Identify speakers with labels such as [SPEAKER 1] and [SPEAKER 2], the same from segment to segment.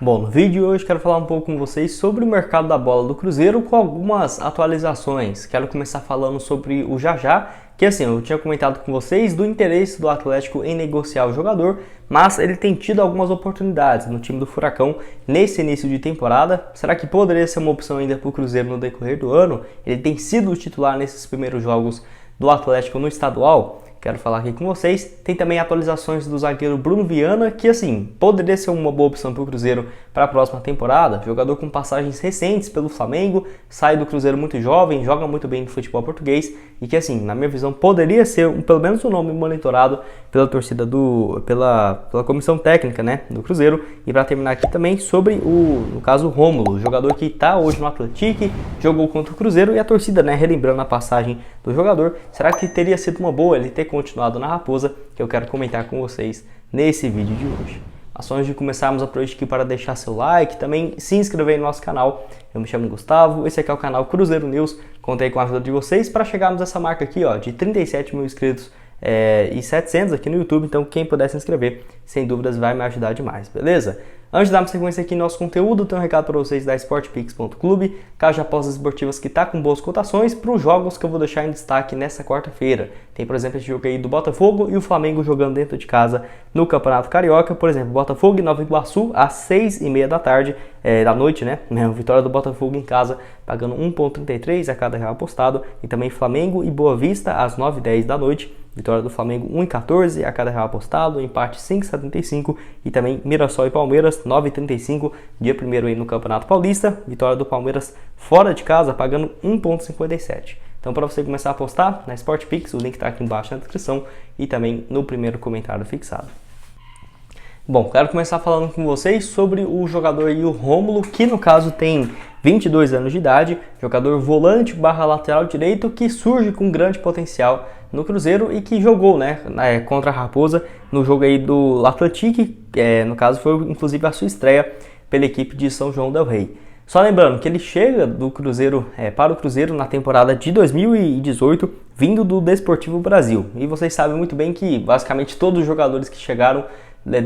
[SPEAKER 1] Bom, no vídeo de hoje quero falar um pouco com vocês sobre o mercado da bola do Cruzeiro com algumas atualizações. Quero começar falando sobre o Jajá, que assim, eu tinha comentado com vocês do interesse do Atlético em negociar o jogador, mas ele tem tido algumas oportunidades no time do Furacão nesse início de temporada. Será que poderia ser uma opção ainda para o Cruzeiro no decorrer do ano? Ele tem sido o titular nesses primeiros jogos do Atlético no estadual. Quero falar aqui com vocês. Tem também atualizações do zagueiro Bruno Viana, que assim, poderia ser uma boa opção para o Cruzeiro para a próxima temporada. Jogador com passagens recentes pelo Flamengo, sai do Cruzeiro muito jovem, joga muito bem no futebol português e que assim, na minha visão, poderia ser pelo menos um nome monitorado pela torcida pela comissão técnica, né, do Cruzeiro. E para terminar aqui também sobre no caso, o Rômulo, jogador que está hoje no Atlético, jogou contra o Cruzeiro e a torcida, né, relembrando a passagem do jogador. Será que teria sido uma boa ele ter continuado na Raposa, que eu quero comentar com vocês nesse vídeo de hoje. Mas antes de começarmos a projeto aqui para deixar seu like, também se inscrever no nosso canal. Eu me chamo Gustavo, esse aqui é o canal Cruzeiro News. Contei com a ajuda de vocês para chegarmos a essa marca aqui, ó, de 37 mil inscritos e 700 aqui no YouTube. Então quem puder se inscrever, sem dúvidas vai me ajudar demais, beleza? Antes de darmos sequência aqui no nosso conteúdo, tenho um recado para vocês da Sportpix.clube, casa de apostas esportivas que está com boas cotações para os jogos que eu vou deixar em destaque nessa quarta-feira. Tem, por exemplo, esse jogo aí do Botafogo e o Flamengo jogando dentro de casa no Campeonato Carioca. Por exemplo, Botafogo e Nova Iguaçu às 6h30 da noite, né? Vitória do Botafogo em casa, pagando 1,33 a cada real apostado. E também Flamengo e Boa Vista às 9h10 da noite. Vitória do Flamengo 1,14 a cada real apostado, empate 5,75 e também Mirassol e Palmeiras 9,35, dia 1º aí no Campeonato Paulista, vitória do Palmeiras fora de casa pagando 1,57. Então para você começar a apostar na Sportpix, o link está aqui embaixo na descrição e também no primeiro comentário fixado. Bom, quero começar falando com vocês sobre o jogador aí, o Rômulo, que no caso tem 22 anos de idade, jogador volante barra lateral direito que surge com grande potencial no Cruzeiro e que jogou, né, contra a Raposa no jogo aí do Atlético, no caso foi inclusive a sua estreia pela equipe de São João del Rei. Só lembrando que ele chega do Cruzeiro para o Cruzeiro na temporada de 2018, vindo do Desportivo Brasil. E vocês sabem muito bem que basicamente todos os jogadores que chegaram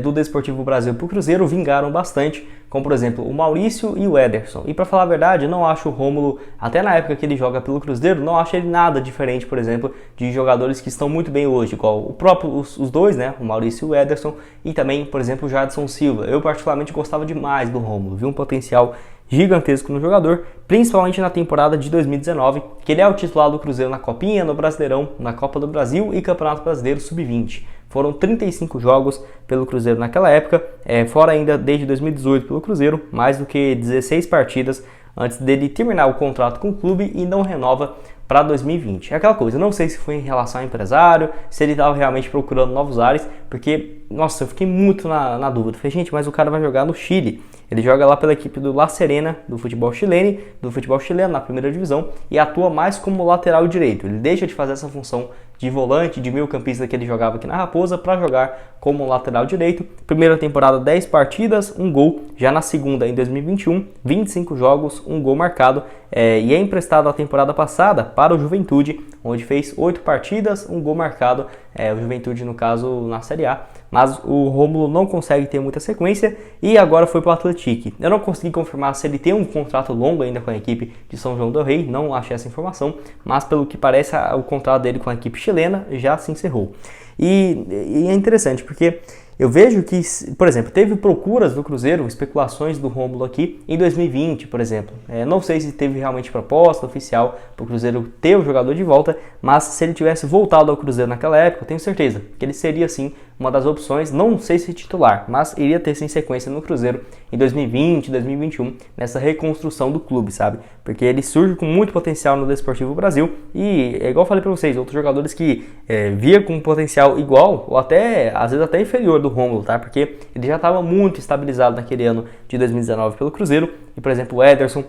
[SPEAKER 1] do Desportivo Brasil para o Cruzeiro vingaram bastante, como por exemplo o Maurício e o Ederson. E para falar a verdade, eu não acho o Rômulo, até na época que ele joga pelo Cruzeiro, não acho ele nada diferente, por exemplo, de jogadores que estão muito bem hoje, igual os dois, né, o Maurício e o Ederson, e também, por exemplo, o Jadson Silva. Eu particularmente gostava demais do Rômulo, vi um potencial gigantesco no jogador, principalmente na temporada de 2019, que ele é o titular do Cruzeiro na Copinha, no Brasileirão, na Copa do Brasil e Campeonato Brasileiro Sub-20. Foram 35 jogos pelo Cruzeiro naquela época, fora ainda desde 2018 pelo Cruzeiro, mais do que 16 partidas antes dele terminar o contrato com o clube e não renova para 2020. É aquela coisa, não sei se foi em relação ao empresário, se ele estava realmente procurando novos ares, porque, nossa, eu fiquei muito na dúvida. Falei, gente, mas o cara vai jogar no Chile. Ele joga lá pela equipe do La Serena, do futebol chileno, na primeira divisão, e atua mais como lateral direito. Ele deixa de fazer essa função de volante, de meio-campista que ele jogava aqui na Raposa, para jogar como lateral direito. Primeira temporada, 10 partidas, 1 gol. Já na segunda, em 2021, 25 jogos, 1 gol marcado. E é emprestado a temporada passada para o Juventude, onde fez 8 partidas, 1 gol marcado. O Juventude, no caso, na Série A. Mas o Rômulo não consegue ter muita sequência e agora foi para o Atlético. Eu não consegui confirmar se ele tem um contrato longo ainda com a equipe de São João del Rei, não achei essa informação, mas pelo que parece o contrato dele com a equipe chilena já se encerrou. E é interessante porque eu vejo que, por exemplo, teve procuras do Cruzeiro, especulações do Rômulo aqui em 2020, por exemplo. Não sei se teve realmente proposta oficial para o Cruzeiro ter o jogador de volta, mas se ele tivesse voltado ao Cruzeiro naquela época, eu tenho certeza que ele seria sim uma das opções, não sei se titular, mas iria ter sim sequência no Cruzeiro em 2020, 2021, nessa reconstrução do clube, sabe? Porque ele surge com muito potencial no Desportivo Brasil e, igual eu falei para vocês, outros jogadores que via com potencial igual ou até, às vezes até inferior do Rômulo, tá? Porque ele já estava muito estabilizado naquele ano de 2019 pelo Cruzeiro e, por exemplo, o Ederson,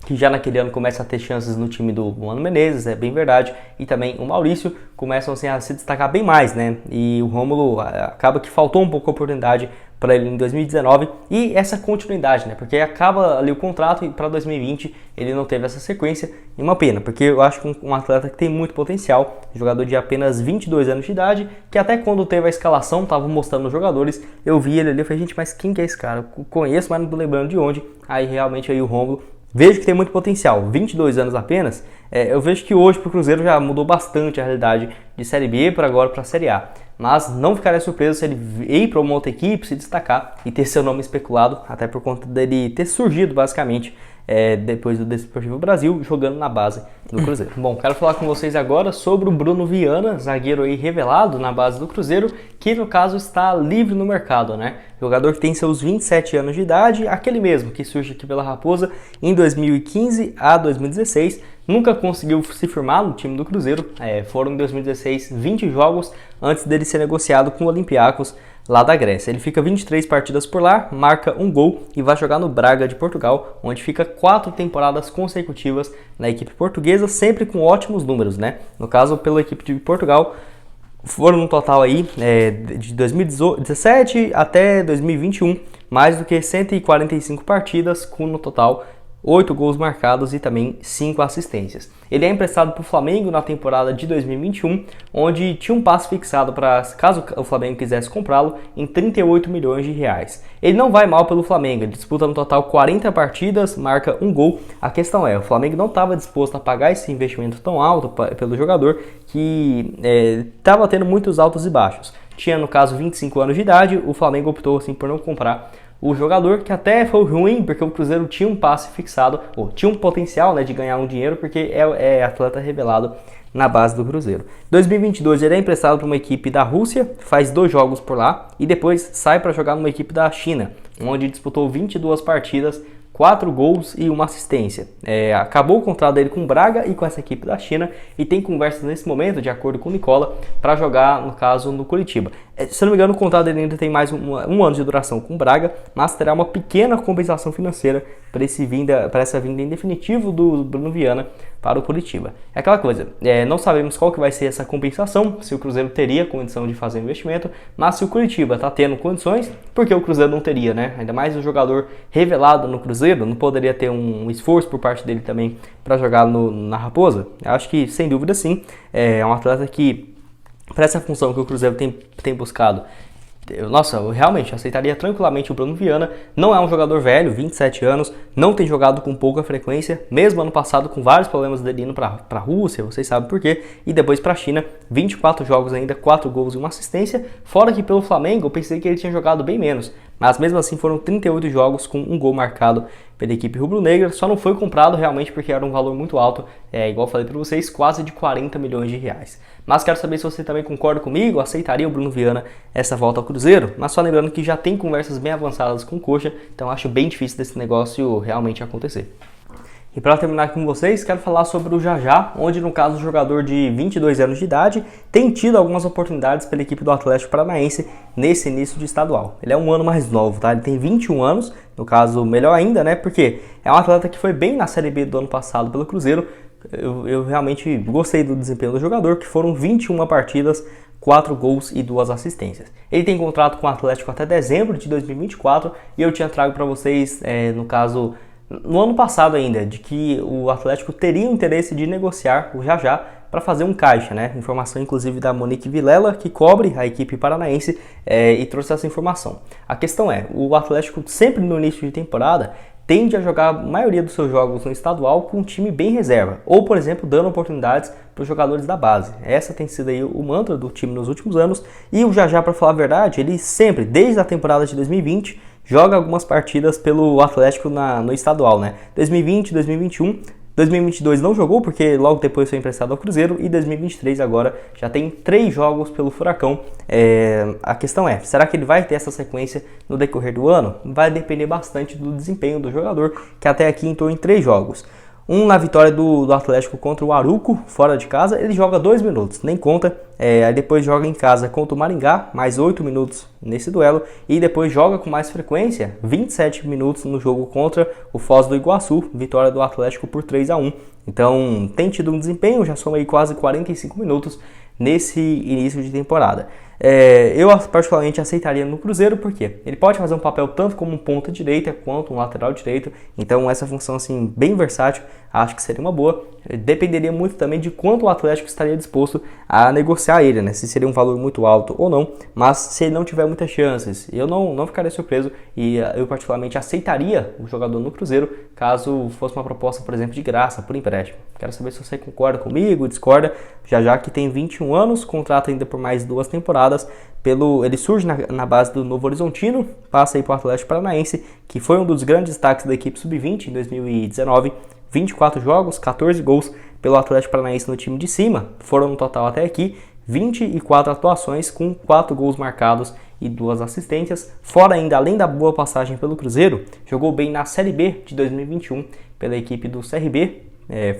[SPEAKER 1] que já naquele ano começa a ter chances no time do Mano Menezes, é bem verdade, e também o Maurício começam assim, a se destacar bem mais, né? E o Rômulo acaba que faltou um pouco a oportunidade para ele em 2019 e essa continuidade, né? Porque acaba ali o contrato e para 2020 ele não teve essa sequência, e uma pena, porque eu acho que um atleta que tem muito potencial, jogador de apenas 22 anos de idade, que até quando teve a escalação, tava mostrando os jogadores, eu vi ele ali, eu falei, gente, mas quem que é esse cara? Eu conheço, mas não tô lembrando de onde. Aí realmente aí o Rômulo, vejo que tem muito potencial, 22 anos apenas, eu vejo que hoje pro Cruzeiro já mudou bastante a realidade de Série B para agora para Série A. Mas não ficaria surpreso se ele ir para uma outra equipe, se destacar e ter seu nome especulado, até por conta dele ter surgido basicamente depois do Desportivo Brasil, jogando na base do Cruzeiro. Bom, quero falar com vocês agora sobre o Bruno Viana, zagueiro aí revelado na base do Cruzeiro, que no caso está livre no mercado, né? Jogador que tem seus 27 anos de idade, aquele mesmo que surge aqui pela Raposa em 2015 a 2016, nunca conseguiu se firmar no time do Cruzeiro, foram em 2016 20 jogos antes dele ser negociado com o Olympiacos lá da Grécia. Ele fica 23 partidas por lá, marca um gol e vai jogar no Braga de Portugal, onde fica 4 temporadas consecutivas na equipe portuguesa, sempre com ótimos números, né? No caso, pela equipe de Portugal, foram no total aí de 2017 até 2021, mais do que 145 partidas, com no total 8 gols marcados e também 5 assistências. Ele é emprestado para o Flamengo na temporada de 2021, onde tinha um passe fixado para, caso o Flamengo quisesse comprá-lo, em 38 milhões de reais. Ele não vai mal pelo Flamengo, ele disputa no total 40 partidas, marca um gol. A questão é, o Flamengo não estava disposto a pagar esse investimento tão alto pelo jogador, que estava tendo muitos altos e baixos. Tinha, no caso, 25 anos de idade, o Flamengo optou assim, por não comprar o jogador, que até foi ruim, porque o Cruzeiro tinha um passe fixado, ou tinha um potencial, né, de ganhar um dinheiro, porque é atleta revelado na base do Cruzeiro. Em 2022 ele é emprestado para uma equipe da Rússia, faz 2 jogos por lá, e depois sai para jogar numa equipe da China, onde disputou 22 partidas, 4 gols e 1 assistência. Acabou o contrato dele com o Braga e com essa equipe da China, e tem conversas nesse momento, de acordo com o Nicola, para jogar, no caso, no Curitiba. Se não me engano, o contrato dele ainda tem mais um ano de duração com o Braga, mas terá uma pequena compensação financeira para essa vinda em definitivo do Bruno Viana para o Curitiba. É aquela coisa, não sabemos qual que vai ser essa compensação, se o Cruzeiro teria condição de fazer o investimento, mas se o Curitiba está tendo condições, por que o Cruzeiro não teria, né? Ainda mais o jogador revelado no Cruzeiro, não poderia ter um esforço por parte dele também para jogar na Raposa? Eu acho que, sem dúvida, sim, é um atleta que, para essa função que o Cruzeiro tem buscado, eu realmente aceitaria tranquilamente o Bruno Viana. Não é um jogador velho, 27 anos, não tem jogado com pouca frequência, mesmo ano passado com vários problemas dele indo para a Rússia, vocês sabem por quê, e depois para a China, 24 jogos ainda, 4 gols e 1 assistência, fora que pelo Flamengo eu pensei que ele tinha jogado bem menos, mas mesmo assim foram 38 jogos com 1 gol marcado pela equipe rubro-negra, só não foi comprado realmente porque era um valor muito alto, igual eu falei para vocês, quase de 40 milhões de reais. Mas quero saber se você também concorda comigo, aceitaria o Bruno Viana essa volta ao Cruzeiro, mas só lembrando que já tem conversas bem avançadas com o Coxa, então acho bem difícil desse negócio realmente acontecer. E para terminar com vocês, quero falar sobre o Jajá, onde no caso o jogador de 22 anos de idade tem tido algumas oportunidades pela equipe do Atlético Paranaense nesse início de estadual. Ele é um ano mais novo, tá? Ele tem 21 anos, no caso melhor ainda, né? Porque é um atleta que foi bem na Série B do ano passado pelo Cruzeiro. Eu realmente gostei do desempenho do jogador, que foram 21 partidas, 4 gols e 2 assistências. Ele tem contrato com o Atlético até dezembro de 2024 e eu tinha trago para vocês, no caso, no ano passado ainda, de que o Atlético teria o interesse de negociar o Jajá para fazer um caixa, né? Informação inclusive da Monique Vilela, que cobre a equipe paranaense, e trouxe essa informação. A questão é, o Atlético sempre no início de temporada tende a jogar a maioria dos seus jogos no estadual com um time bem reserva, ou por exemplo dando oportunidades para os jogadores da base. Essa tem sido aí o mantra do time nos últimos anos, e o Jajá, para falar a verdade, ele sempre, desde a temporada de 2020, joga algumas partidas pelo Atlético no estadual, né? 2020, 2021, 2022 não jogou porque logo depois foi emprestado ao Cruzeiro, e 2023 agora já tem 3 jogos pelo Furacão. A questão é, será que ele vai ter essa sequência no decorrer do ano? Vai depender bastante do desempenho do jogador, que até aqui entrou em 3 jogos. Um na vitória do Atlético contra o Aruco, fora de casa, ele joga 2 minutos, nem conta. Aí depois joga em casa contra o Maringá, mais 8 minutos nesse duelo. E depois joga com mais frequência, 27 minutos no jogo contra o Foz do Iguaçu, vitória do Atlético por 3-1. Então tem tido um desempenho, já soma aí quase 45 minutos nesse início de temporada. Eu particularmente aceitaria no Cruzeiro, porque ele pode fazer um papel tanto como um ponta direita quanto um lateral direito, então essa função assim bem versátil, acho que seria uma boa. Dependeria muito também de quanto o Atlético estaria disposto a negociar ele, né? Se seria um valor muito alto ou não, mas se ele não tiver muitas chances, eu não ficaria surpreso e eu particularmente aceitaria o jogador no Cruzeiro, caso fosse uma proposta, por exemplo, de graça, por empréstimo. Quero saber se você concorda comigo, discorda, já que tem 21 anos, contrata ainda por mais 2 temporadas, ele surge na base do Novo Horizontino, passa aí para o Atlético Paranaense, que foi um dos grandes destaques da equipe sub-20 em 2019, 24 jogos, 14 gols pelo Atlético Paranaense no time de cima, foram no total até aqui 24 atuações com 4 gols marcados e 2 assistências, fora ainda, além da boa passagem pelo Cruzeiro, jogou bem na Série B de 2021 pela equipe do CRB,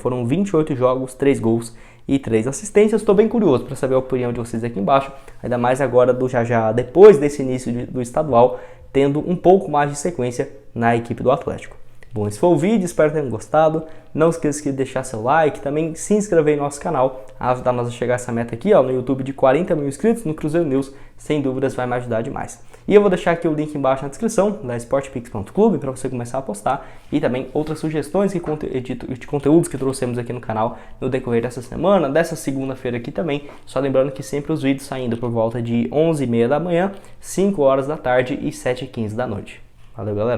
[SPEAKER 1] foram 28 jogos, 3 gols e 3 assistências. Estou bem curioso para saber a opinião de vocês aqui embaixo, ainda mais agora do Jajá, depois desse início do estadual, tendo um pouco mais de sequência na equipe do Atlético. Bom, esse foi o vídeo, espero que tenham gostado. Não esqueça de deixar seu like, também se inscrever no nosso canal, ajudar nós a chegar a essa meta aqui no YouTube de 40 mil inscritos no Cruzeiro News, sem dúvidas vai me ajudar demais. E eu vou deixar aqui o link embaixo na descrição da sportpix.clube para você começar a postar e também outras sugestões de conteúdos que trouxemos aqui no canal no decorrer dessa semana, dessa segunda-feira aqui também. Só lembrando que sempre os vídeos saindo por volta de 11h30 da manhã, 5 horas da tarde e 7h15 da noite. Valeu, galera!